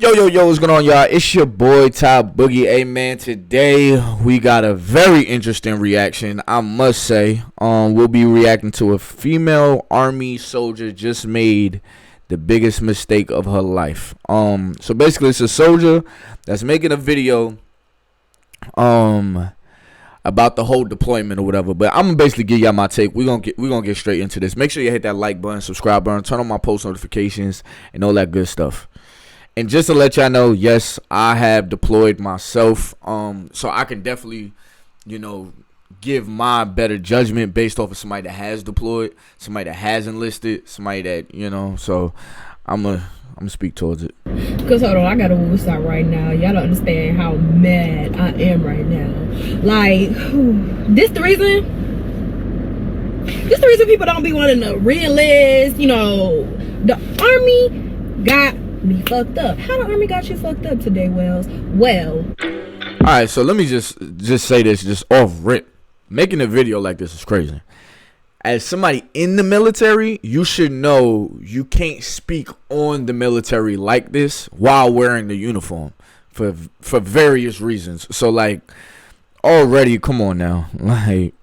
Yo, what's going on, y'all? It's your boy, Top Boogie. Hey, man, today we got a very interesting reaction, I must say. We'll be reacting to a female army soldier just made the biggest mistake of her life. So basically, it's a soldier that's making a video, about the whole deployment or whatever. But I'm gonna basically give y'all my take. We're gonna get straight into this. Make sure you hit that like button, subscribe button, turn on my post notifications, and all that good stuff. And just to let y'all know, yes, I have deployed myself. So I can definitely, give my better judgment based off of somebody that has deployed, somebody that has enlisted, somebody that, so I'm gonna speak towards it. Cause hold on, I gotta move start right now. Y'all don't understand how mad I am right now. Like, this the reason people don't be wanting to re-enlist. The army got me fucked up. How the army got you fucked up today, Wells? Well, all right, so let me just say this just off rip. Making a video like this is crazy. As somebody in the military, you should know you can't speak on the military like this while wearing the uniform for various reasons. So like, already, come on now, like,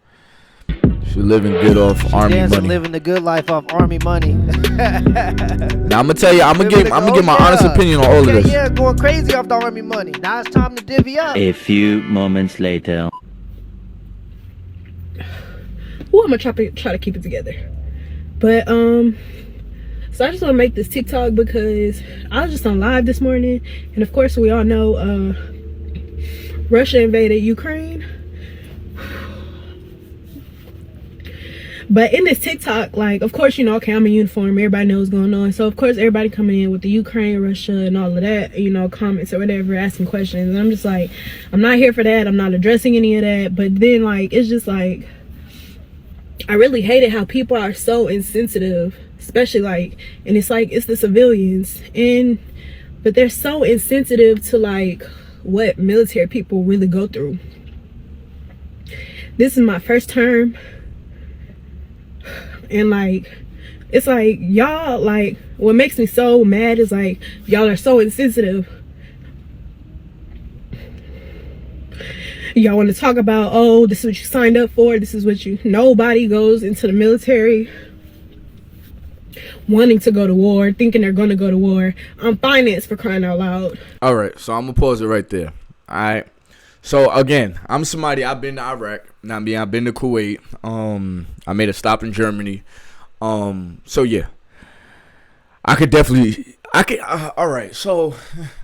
she living good off army money. Living the good life off army money. Now I'm gonna tell you, I'm gonna give my honest opinion on all of this. Yeah, going crazy off the army money. Now it's time to divvy up. A few moments later. I'm gonna try to keep it together. But so I just want to make this TikTok because I was just on live this morning, and of course we all know Russia invaded Ukraine. But in this TikTok, like, of course, okay, I'm in uniform, everybody knows what's going on. So of course everybody coming in with the Ukraine, Russia, and all of that, comments or whatever, asking questions. And I'm just like, I'm not here for that. I'm not addressing any of that. But then, like, it's just like, I really hated how people are so insensitive, especially like, and it's like, it's the civilians, but they're so insensitive to like what military people really go through. This is my first term, and like, it's like, y'all, like, what makes me so mad is like, y'all are so insensitive. Y'all want to talk about, oh, this is what you signed up for, this is what nobody goes into the military wanting to go to war, thinking they're going to go to war. I'm financed, for crying out loud. All right, so I'm gonna pause it right there. All right, so again, I'm somebody, I've been to Iraq, I've been to Kuwait, I made a stop in Germany, so yeah, all right, so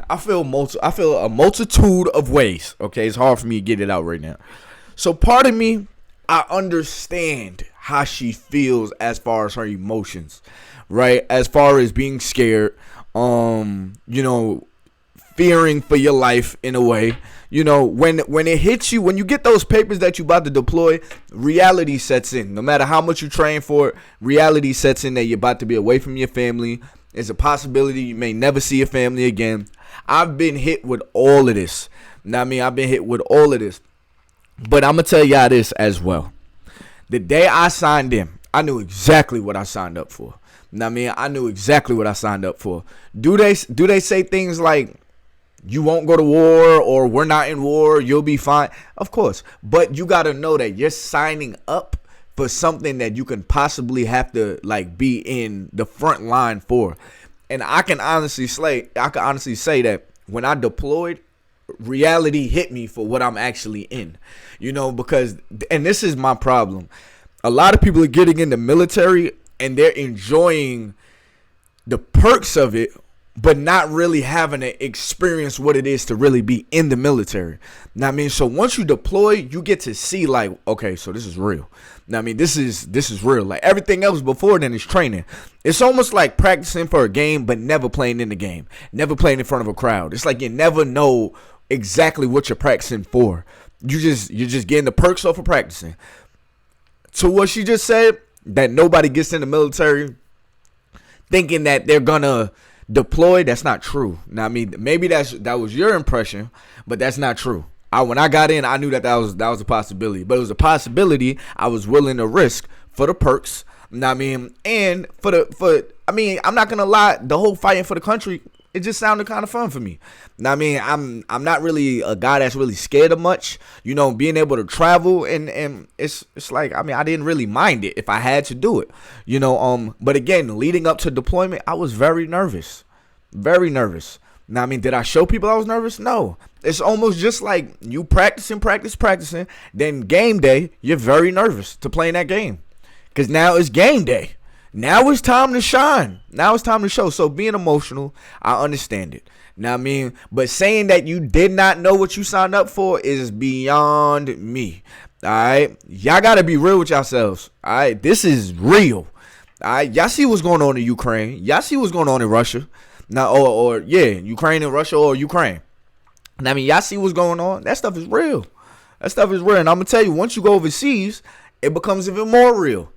I feel a multitude of ways. Okay, it's hard for me to get it out right now. So part of me, I understand how she feels as far as her emotions, right? As far as being scared, fearing for your life in a way. When it hits you, when you get those papers that you about to deploy, reality sets in. No matter how much you train for it, reality sets in that you're about to be away from your family. It's a possibility you may never see your family again. I've been hit with all of this. I've been hit with all of this. But I'm going to tell y'all this as well. The day I signed in, I knew exactly what I signed up for. I knew exactly what I signed up for. Do they say things like, you won't go to war, or we're not in war, you'll be fine? Of course. But you got to know that you're signing up for something that you can possibly have to like be in the front line for. And I can honestly say that when I deployed, reality hit me for what I'm actually in. Because, and this is my problem, a lot of people are getting in the military and they're enjoying the perks of it, but not really having to experience what it is to really be in the military. So once you deploy, you get to see like, okay, so this is real. This is real. Like everything else before then is training. It's almost like practicing for a game, but never playing in the game, never playing in front of a crowd. It's like you never know exactly what you're practicing for. You're just getting the perks off of practicing. To what she just said, that nobody gets in the military thinking that they're gonna deploy, that's not true. Maybe that was your impression, but that's not true. When I got in, I knew that was a possibility, but it was a possibility I was willing to risk for the perks. And I'm not gonna lie, the whole fighting for the country, it just sounded kind of fun for me. Now, I mean, I'm not really a guy that's really scared of much. You know, being able to travel and it's like, I mean, I didn't really mind it if I had to do it. You know, but again, leading up to deployment, I was very nervous. Very nervous. Now, I mean, did I show people I was nervous? No. It's almost just like you practicing. Then game day, you're very nervous to play in that game. Because now it's game day. Now it's time to shine. Now it's time to show. So being emotional, I understand it. Now, I mean, but saying that you did not know what you signed up for is beyond me. All right. Y'all got to be real with yourselves. All right. This is real. All right. Y'all see what's going on in Ukraine. Y'all see what's going on in Russia. Now, or Ukraine and Russia or Ukraine. Now, I mean, y'all see what's going on. That stuff is real. That stuff is real. And I'm going to tell you, once you go overseas, it becomes even more real.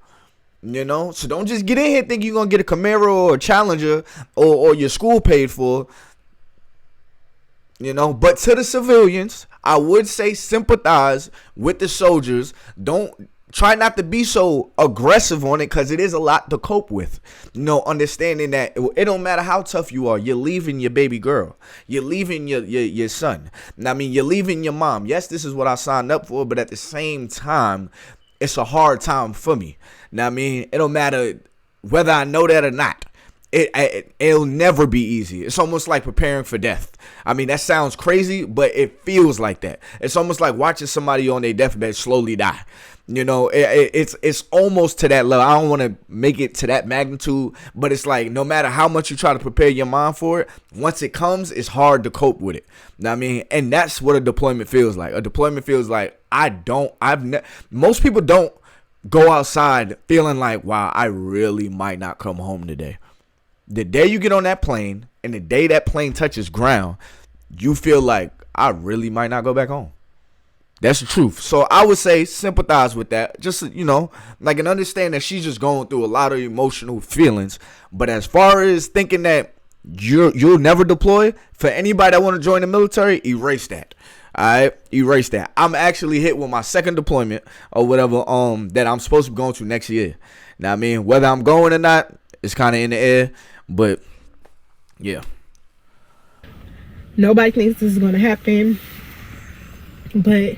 You know, so don't just get in here thinking you're going to get a Camaro or a Challenger or your school paid for. You know, but to the civilians, I would say sympathize with the soldiers. Don't try not to be so aggressive on it because it is a lot to cope with. You know, understanding that it don't matter how tough you are. You're leaving your baby girl. You're leaving your son. I mean, you're leaving your mom. Yes, this is what I signed up for, but at the same time, it's a hard time for me. Now, I mean, it don't matter whether I know that or not. It'll never be easy. It's almost like preparing for death. I mean, that sounds crazy, but it feels like that. It's almost like watching somebody on their deathbed slowly die. You know, it's almost to that level. I don't want to make it to that magnitude, but it's like no matter how much you try to prepare your mind for it, once it comes, it's hard to cope with it. Know what I mean? And that's what a deployment feels like. A deployment feels like most people don't go outside feeling like, wow, I really might not come home today. The day you get on that plane and the day that plane touches ground, you feel like I really might not go back home. That's the truth. So I would say sympathize with that. Just, you know, like, and understand that she's just going through a lot of emotional feelings. But as far as thinking that you'll never deploy, for anybody that want to join the military, erase that. All right, erase that. I'm actually hit with my second deployment or whatever that I'm supposed to be going to next year. Now, I mean, whether I'm going or not, it's kind of in the air. But yeah, nobody thinks this is going to happen. But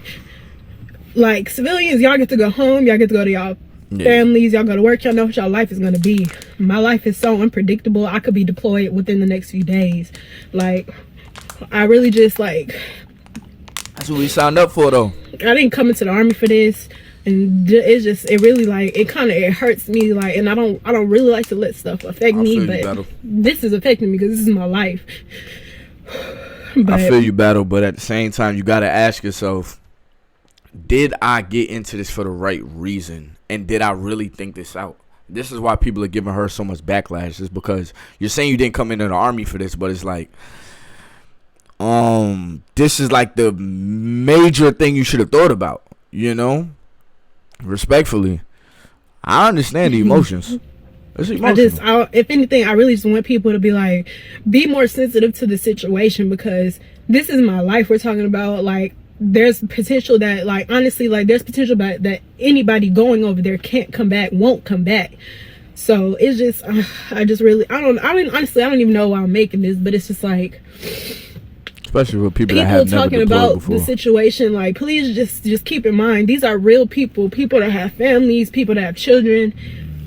like civilians, y'all get to go home, y'all get to go to y'all families, y'all go to work, y'all know what y'all life is going to be. My life is so unpredictable. I could be deployed within the next few days. Like, I really just like, that's what we signed up for though. I didn't come into the army for this, and it really like it hurts me, like, and I don't really like to let stuff affect me, but this is affecting me because this is my life. But I feel you, battle, but at the same time, you got to ask yourself, did I get into this for the right reason? And did I really think this out? This is why people are giving her so much backlash, is because you're saying you didn't come into the army for this, but it's like, this is like the major thing you should have thought about, you know? Respectfully, I understand the emotions. If anything, I really just want people to be like, be more sensitive to the situation, because this is my life we're talking about. Like, there's potential that, like, honestly, like, there's potential that anybody going over there can't come back, won't come back. So it's just, I don't even know why I'm making this, but it's just like, especially with people that have never talking about before. The situation, like, please just keep in mind, these are real people that have families, people that have children.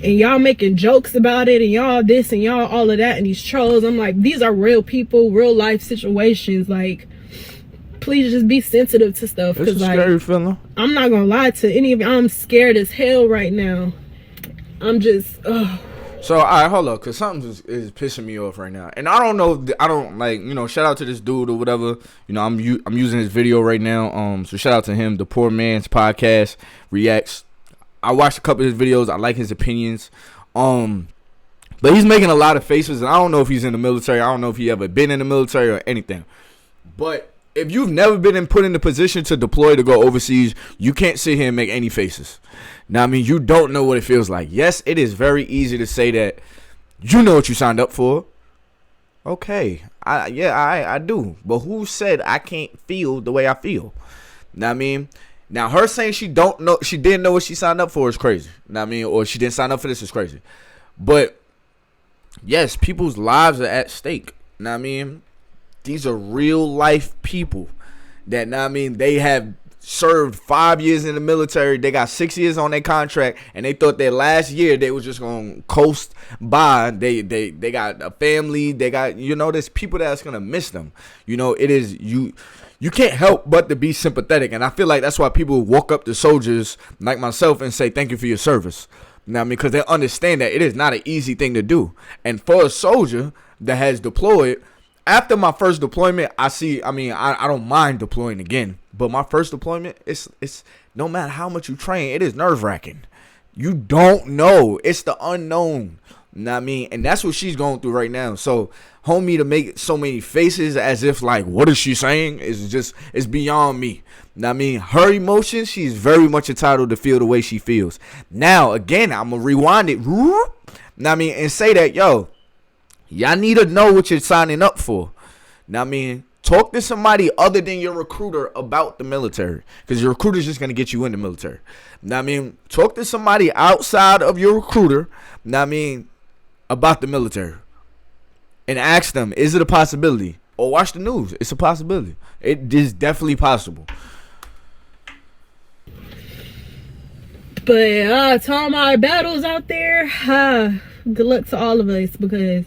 And y'all making jokes about it, and y'all this and y'all all of that, and these trolls. I'm like, these are real people, real life situations. Like, please just be sensitive to stuff. It's a scary feeling. I'm not gonna lie to any of you. I'm scared as hell right now. I'm just. So, all right, hold up, because something is pissing me off right now. And I don't know, shout out to this dude or whatever. You know, I'm using his video right now. So shout out to him, the Poor Man's Podcast Reacts. I watched a couple of his videos. I like his opinions. But he's making a lot of faces, and I don't know if he's in the military. I don't know if he ever been in the military or anything. But if you've never been put in the position to deploy to go overseas, you can't sit here and make any faces. Now, I mean, you don't know what it feels like. Yes, it is very easy to say that you know what you signed up for. Okay, I do. But who said I can't feel the way I feel? Now, I mean, now her saying she didn't know what she signed up for is crazy. Now, I mean, or she didn't sign up for this is crazy. But yes, people's lives are at stake. Know what I mean? These are real life people that, know what I mean, they have served 5 years in the military. They got 6 years on their contract, and they thought that last year they was just gonna coast by. They got a family. They got, there's people that's gonna miss them. It is you can't help but to be sympathetic, and I feel like that's why people walk up to soldiers like myself and say thank you for your service. You know what I mean? Because they understand that it is not an easy thing to do. And for a soldier that has deployed, after my first deployment, I don't mind deploying again. But my first deployment, it's no matter how much you train, it is nerve-wracking. You don't know. It's the unknown. You know what I mean? And that's what she's going through right now. So, homie, to make so many faces as if like, what is she saying? It's beyond me. You know what I mean? Her emotions, she's very much entitled to feel the way she feels. Now, again, I'm going to rewind it. You know what I mean? And say that, yo, y'all need to know what you're signing up for. Now, I mean, talk to somebody other than your recruiter about the military, because your recruiter's just going to get you in the military. Now, I mean, talk to somebody outside of your recruiter, now, I mean, about the military, and ask them, is it a possibility? Or watch the news. It's a possibility. It is definitely possible. But to all my battles out there, good luck to all of us, because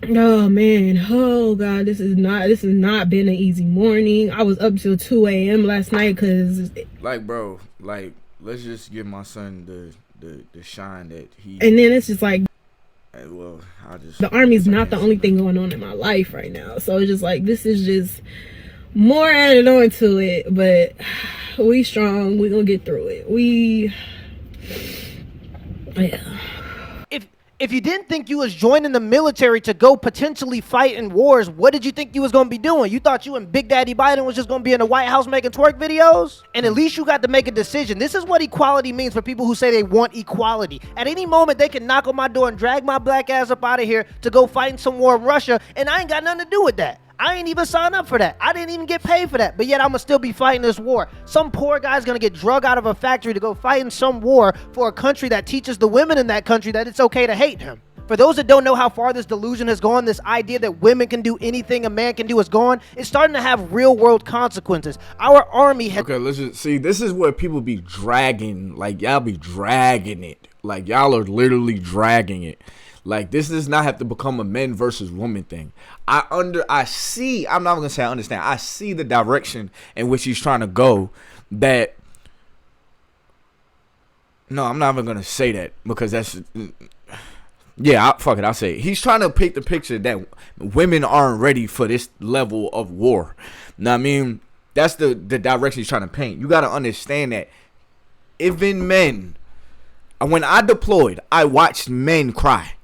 oh man, oh god, this has not been an easy morning. I was up till 2 a.m. last night because bro, let's just give my son the shine that he. And then it's just like, well, the Army's not the only thing going on in my life right now, so it's just like, this is just more added on to it. But we strong, we gonna get through it. Yeah. If you didn't think you was joining the military to go potentially fight in wars, what did you think you was going to be doing? You thought you and Big Daddy Biden was just going to be in the White House making twerk videos? And at least you got to make a decision. This is what equality means for people who say they want equality. At any moment, they can knock on my door and drag my black ass up out of here to go fight in some war in Russia, and I ain't got nothing to do with that. I ain't even signed up for that. I didn't even get paid for that. But yet I'm going to still be fighting this war. Some poor guy's going to get drug out of a factory to go fight in some war for a country that teaches the women in that country that it's okay to hate him. For those that don't know how far this delusion has gone, this idea that women can do anything a man can do is gone. It's starting to have real world consequences. Our Army has... Okay, let's just see. This is where people be dragging. Like, y'all be dragging it. Like, y'all are literally dragging it. Like, this does not have to become a men versus women thing. I see, I'm not going to say I understand. I see the direction in which he's trying to go. That, no, I'm not even going to say that, because that's, yeah, fuck it, I'll say it. He's trying to paint the picture that women aren't ready for this level of war. Now, I mean, that's the direction he's trying to paint. You got to understand that even men, when I deployed, I watched men cry.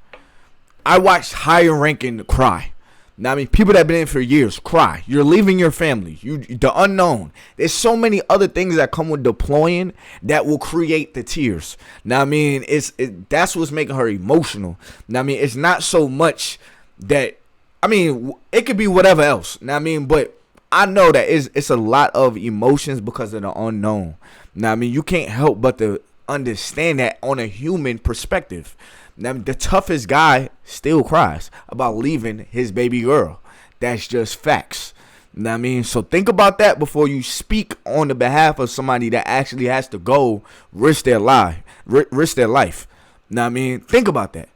I watched higher ranking cry. Now, I mean, people that have been in for years cry. You're leaving your family. The unknown. There's so many other things that come with deploying that will create the tears. Now, I mean, that's what's making her emotional. Now, I mean, it's not so much that, I mean, it could be whatever else. Now, I mean, but I know that it's a lot of emotions because of the unknown. Now, I mean, you can't help but to understand that on a human perspective. Now, the toughest guy still cries about leaving his baby girl. That's just facts. You know what I mean? So think about that before you speak on the behalf of somebody that actually has to go risk their life. You know what I mean? Think about that.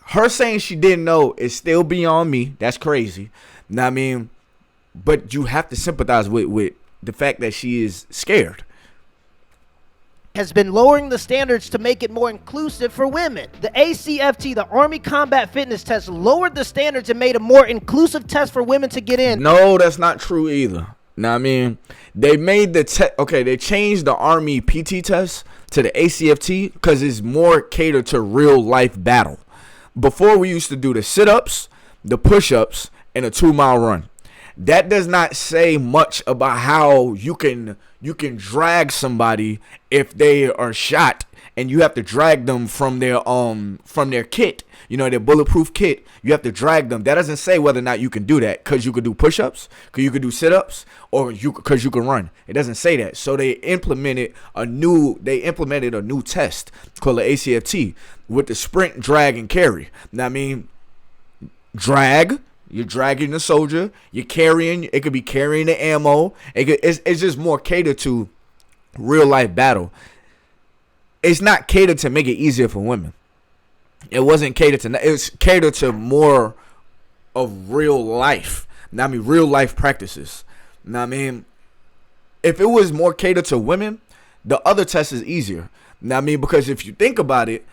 Her saying she didn't know is still beyond me. That's crazy. You know what I mean? But you have to sympathize with the fact that she is scared. Has been lowering the standards to make it more inclusive for women. The ACFT, the Army Combat Fitness Test, lowered the standards and made a more inclusive test for women to get in. No, that's not true either. Now, I mean, they made they changed the Army PT test to the ACFT because it's more catered to real life battle. Before, we used to do the sit-ups, the push-ups, and a 2-mile run. That does not say much about how you can drag somebody if they are shot, and you have to drag them from their kit, you know, their bulletproof kit. You have to drag them. That doesn't say whether or not you can do that, because you could do push-ups, because you could do sit-ups, or because you can run. It doesn't say that. So they implemented a new test called the ACFT with the sprint, drag, and carry. Now, I mean, drag. You're dragging the soldier. You're carrying. It could be carrying the ammo. It's just more catered to real life battle. It's not catered to make it easier for women. It wasn't catered to. It's catered to more of real life. Now, I mean, real life practices. Now, I mean, if it was more catered to women, the other test is easier. Now, I mean, because if you think about it,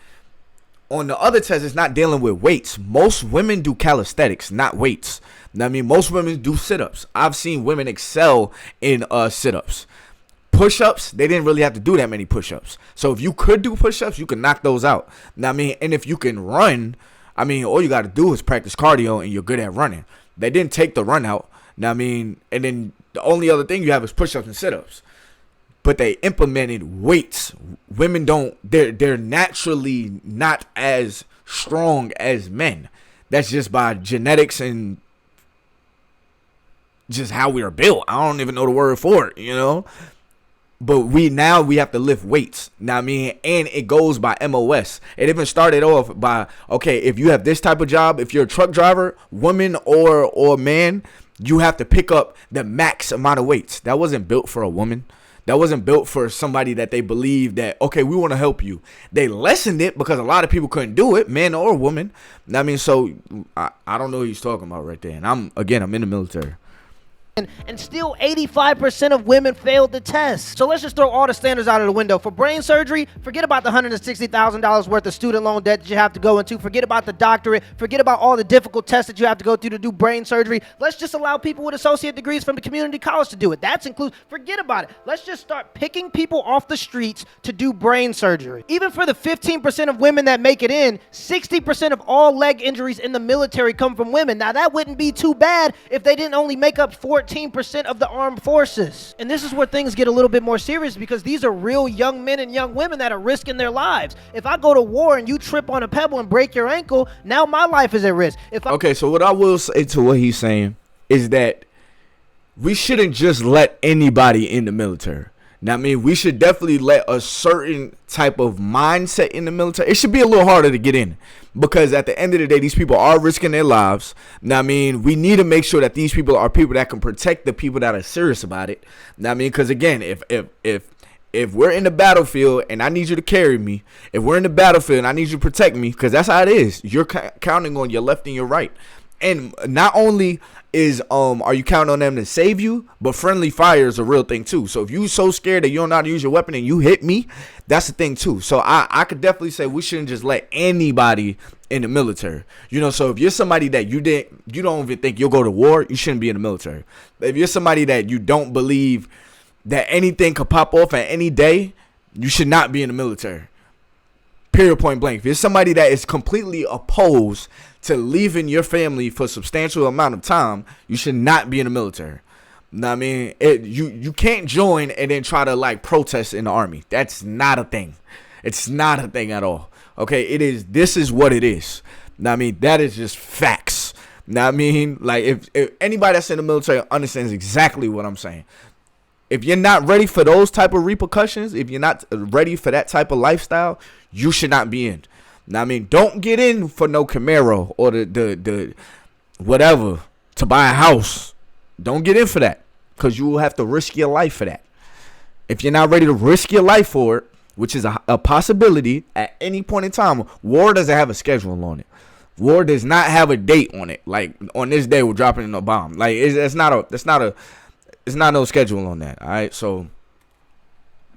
on the other test, it's not dealing with weights. Most women do calisthenics, not weights. Now, I mean, most women do sit-ups. I've seen women excel in sit-ups. Push-ups, they didn't really have to do that many push-ups. So if you could do push-ups, you can knock those out. Now, I mean, and if you can run, I mean, all you got to do is practice cardio and you're good at running. They didn't take the run out. Now, I mean, and then the only other thing you have is push-ups and sit-ups. But they implemented weights. Women don't, they're naturally not as strong as men. That's just by genetics and just how we are built. I don't even know the word for it, you know? But we have to lift weights. Now, I mean, and it goes by MOS. It even started off by, okay, if you have this type of job, if you're a truck driver, woman or man, you have to pick up the max amount of weights. That wasn't built for a woman. That wasn't built for somebody that they believe that, okay, we want to help you. They lessened it because a lot of people couldn't do it, men or women. I mean, so I don't know what he's talking about right there. And I'm in the military. And still 85% of women failed the test. So let's just throw all the standards out of the window. For brain surgery, forget about the $160,000 worth of student loan debt that you have to go into. Forget about the doctorate. Forget about all the difficult tests that you have to go through to do brain surgery. Let's just allow people with associate degrees from the community college to do it. That's inclusive. Forget about it. Let's just start picking people off the streets to do brain surgery. Even for the 15% of women that make it in, 60% of all leg injuries in the military come from women. Now, that wouldn't be too bad if they didn't only make up 14% of the armed forces. And this is where things get a little bit more serious, because these are real young men and young women that are risking their lives. If I go to war and you trip on a pebble and break your ankle, now my life is at risk. Okay, so what I will say to what he's saying is that we shouldn't just let anybody in the military. Now, I mean, we should definitely let a certain type of mindset in the military. It should be a little harder to get in, because at the end of the day, these people are risking their lives. Now, I mean, we need to make sure that these people are people that can protect the people that are serious about it. Now, I mean, because again, if we're in the battlefield and I need you to carry me, if we're in the battlefield and I need you to protect me, because that's how it is. You're counting on your left and your right. And not only are you counting on them to save you, but friendly fire is a real thing too. So if you so scared that you don't know how to use your weapon and you hit me, that's the thing too. So I could definitely say we shouldn't just let anybody in the military. You know, so if you're somebody that you don't even think you'll go to war, you shouldn't be in the military. If you're somebody that you don't believe that anything could pop off at any day, you should not be in the military. Period, point blank. If you're somebody that is completely opposed to leaving your family for a substantial amount of time, you should not be in the military. Know what I mean? You can't join and then try to like protest in the army. That's not a thing. It's not a thing at all. Okay, this is what it is. Know what I mean? That is just facts. Know what I mean? Like if anybody that's in the military understands exactly what I'm saying. If you're not ready for those type of repercussions, if you're not ready for that type of lifestyle, you should not be in. Now, I mean, don't get in for no Camaro or the whatever to buy a house. Don't get in for that, because you will have to risk your life for that. If you're not ready to risk your life for it, which is a possibility at any point in time, war doesn't have a schedule on it. War does not have a date on it. Like on this day we're dropping a bomb. Like it's not no schedule on that. All right, so.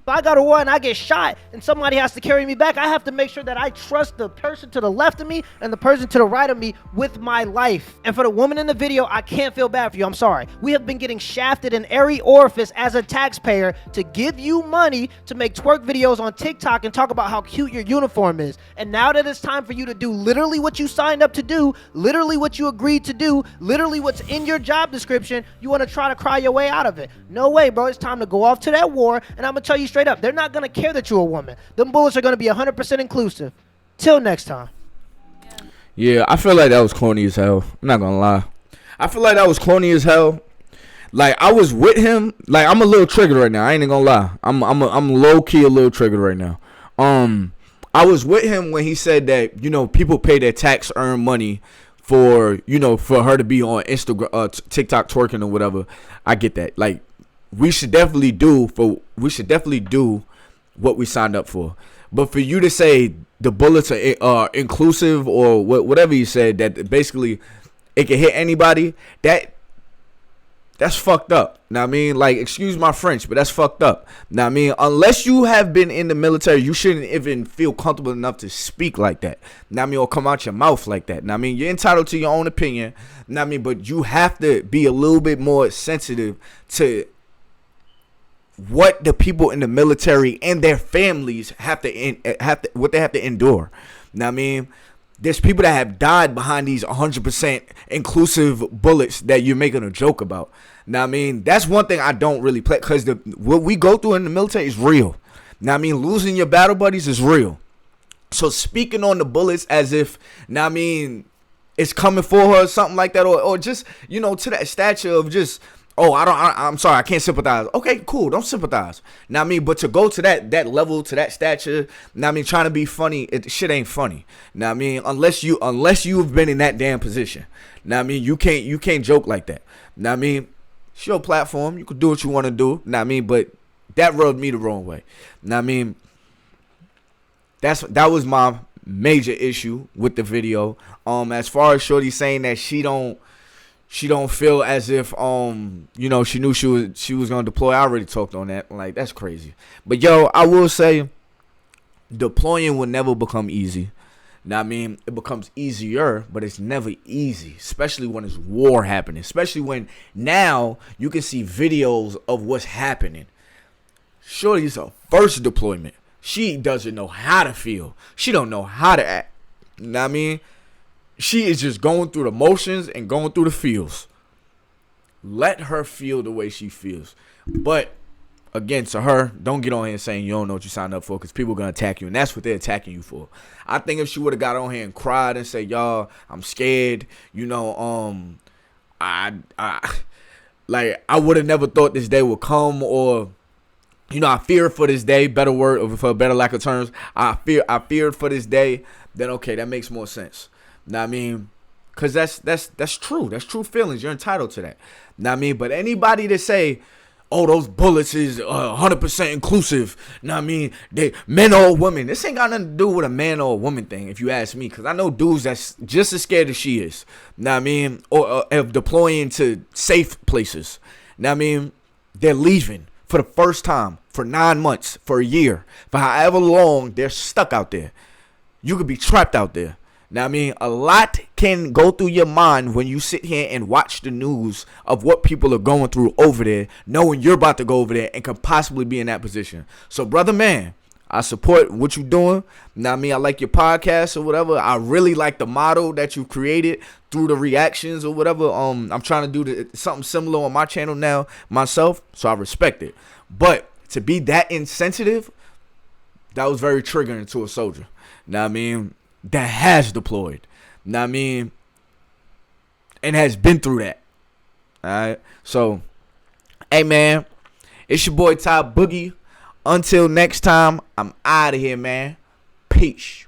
If I go to war and I get shot and somebody has to carry me back, I have to make sure that I trust the person to the left of me and the person to the right of me with my life. And for the woman in the video, I can't feel bad for you. I'm sorry. We have been getting shafted in every orifice as a taxpayer to give you money to make twerk videos on TikTok and talk about how cute your uniform is. And now that it's time for you to do literally what you signed up to do, literally what you agreed to do, literally what's in your job description, you want to try to cry your way out of it. No way, bro. It's time to go off to that war, and I'm going to tell you straight up, they're not going to care that you're a woman. Them bullets are going to be 100% inclusive. Till next time. Yeah, I feel like that was corny as hell. I'm not going to lie. I feel like that was corny as hell. Like, I was with him. Like, I'm a little triggered right now. I ain't going to lie. I'm low-key a little triggered right now. I was with him when he said that, you know, people pay their tax-earned money for, you know, for her to be on Instagram, TikTok twerking or whatever. I get that. Like, we should definitely do what we signed up for. But for you to say the bullets are inclusive or whatever you said, that basically it can hit anybody, that's fucked up. Now I mean, like, excuse my French, but that's fucked up. Now I mean, unless you have been in the military, you shouldn't even feel comfortable enough to speak like that. Now I mean, or come out your mouth like that. Now I mean, you're entitled to your own opinion. Now I mean, but you have to be a little bit more sensitive to what the people in the military and their families have to endure. Now I mean, there's people that have died behind these 100% inclusive bullets that you're making a joke about. Now I mean, that's one thing I don't really play, because what we go through in the military is real. Now I mean, losing your battle buddies is real. So speaking on the bullets as if, now I mean, it's coming for her or something like that, or just, you know, to that stature of just, oh, I'm sorry, I can't sympathize. Okay, cool, don't sympathize. Now I mean, but to go to that level, to that stature, now I mean, trying to be funny, shit ain't funny. Now I mean, unless you've been in that damn position. Now I mean, you can't joke like that. Now I mean, it's your platform, you can do what you want to do. Now I mean, but that rubbed me the wrong way. Now I mean, that was my major issue with the video. As far as Shorty saying that she don't feel as if you know, she knew she was gonna deploy. I already talked on that. Like, that's crazy. But yo, I will say, deploying will never become easy. Now I mean, it becomes easier, but it's never easy, especially when it's war happening. Especially when now you can see videos of what's happening. Shorty's her first deployment. She doesn't know how to feel. She don't know how to act. Now I mean, she is just going through the motions and going through the feels. Let her feel the way she feels. But again, to her, don't get on here saying you don't know what you signed up for, because people are going to attack you, and that's what they're attacking you for. I think if she would have got on here and cried and said, y'all, I'm scared, you know, I would have never thought this day would come, or, you know, I feared for this day, better word, or for a better lack of terms, I feared for this day, then okay, that makes more sense. Now I mean, because that's true. That's true feelings. You're entitled to that. Now I mean, but anybody to say, oh, those bullets is 100% inclusive. Now I mean, they men or women. This ain't got nothing to do with a man or a woman thing, if you ask me. Because I know dudes that's just as scared as she is. Now I mean, or of deploying to safe places. Now I mean, they're leaving for the first time for 9 months, for a year, for however long they're stuck out there. You could be trapped out there. Now, I mean, a lot can go through your mind when you sit here and watch the news of what people are going through over there, knowing you're about to go over there and could possibly be in that position. So, brother, man, I support what you're doing. Now, I mean, I like your podcast or whatever. I really like the model that you created through the reactions or whatever. I'm trying to do something similar on my channel now myself, so I respect it. But to be that insensitive, that was very triggering to a soldier. Now, I mean, that has deployed. Now I mean, and has been through that. Alright. So, hey man, it's your boy Top Boogie. Until next time, I'm out of here, man. Peace.